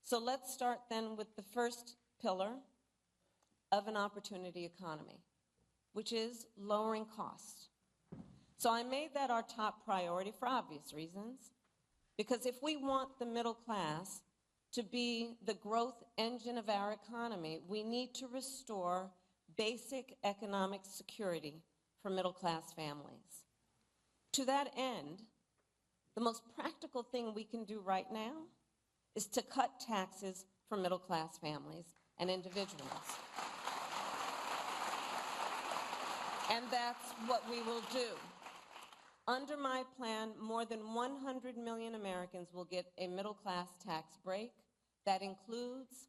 So let's start then with the first pillar of an opportunity economy, which is lowering costs. So I made that our top priority for obvious reasons, because if we want the middle class to be the growth engine of our economy, we need to restore basic economic security for middle-class families. To that end, the most practical thing we can do right now is to cut taxes for middle-class families and individuals. And that's what we will do. Under my plan, more than 100 million Americans will get a middle-class tax break. That includes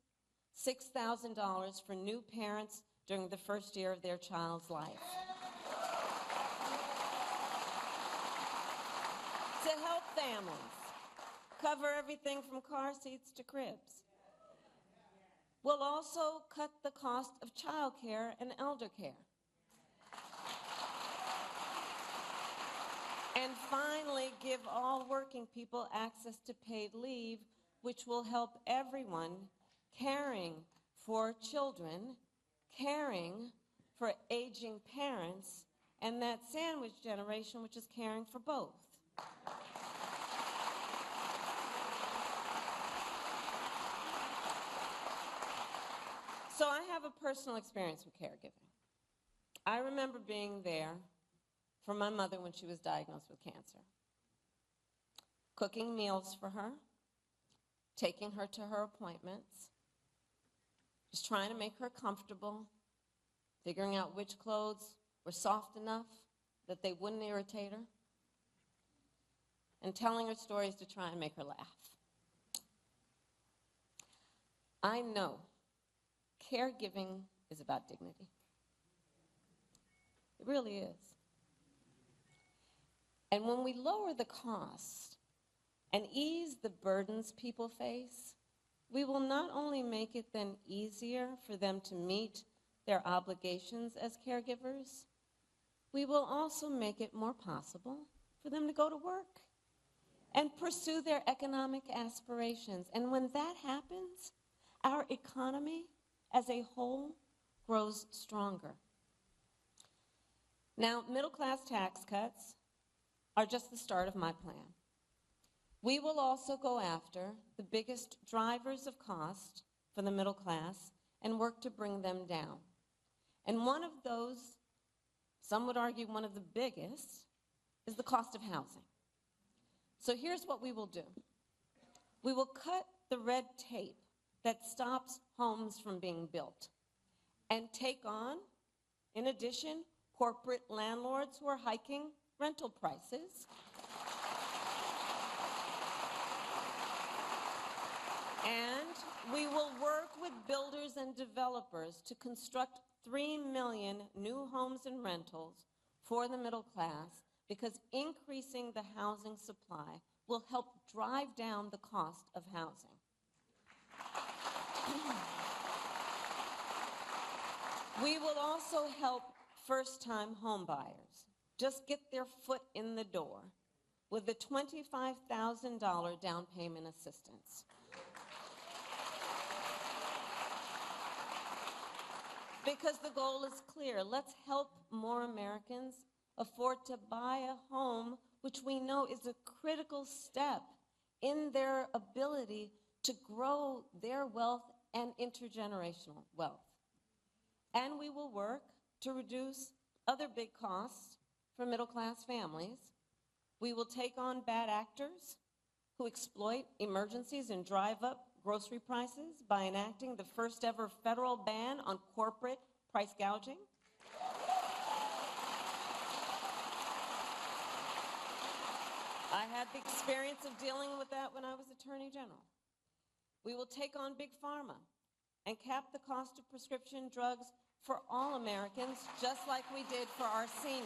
$6,000 for new parents during the first year of their child's life. To help families cover everything from car seats to cribs. We'll also cut the cost of child care and elder care. And finally, give all working people access to paid leave, which will help everyone caring for children, caring for aging parents, and that sandwich generation, which is caring for both. So I have a personal experience with caregiving. I remember being there for my mother when she was diagnosed with cancer, cooking meals for her, taking her to her appointments, just trying to make her comfortable, figuring out which clothes were soft enough that they wouldn't irritate her, and telling her stories to try and make her laugh. I know caregiving is about dignity. It really is. And when we lower the cost and ease the burdens people face, we will not only make it then easier for them to meet their obligations as caregivers, we will also make it more possible for them to go to work and pursue their economic aspirations. And when that happens, our economy as a whole grows stronger. Now, middle-class tax cuts are just the start of my plan. We will also go after the biggest drivers of cost for the middle class and work to bring them down. And one of those, some would argue one of the biggest, is the cost of housing. So here's what we will do. We will cut the red tape that stops homes from being built and take on, in addition, corporate landlords who are hiking rental prices. And we will work with builders and developers to construct 3 million new homes and rentals for the middle class, because increasing the housing supply will help drive down the cost of housing. We will also help first-time homebuyers just get their foot in the door with the $25,000 down payment assistance. Because the goal is clear. Let's help more Americans afford to buy a home, which we know is a critical step in their ability to grow their wealth and intergenerational wealth. And we will work to reduce other big costs for middle-class families. We will take on bad actors who exploit emergencies and drive up grocery prices by enacting the first ever federal ban on corporate price gouging. I had the experience of dealing with that when I was Attorney General. We will take on Big Pharma and cap the cost of prescription drugs for all Americans, just like we did for our seniors.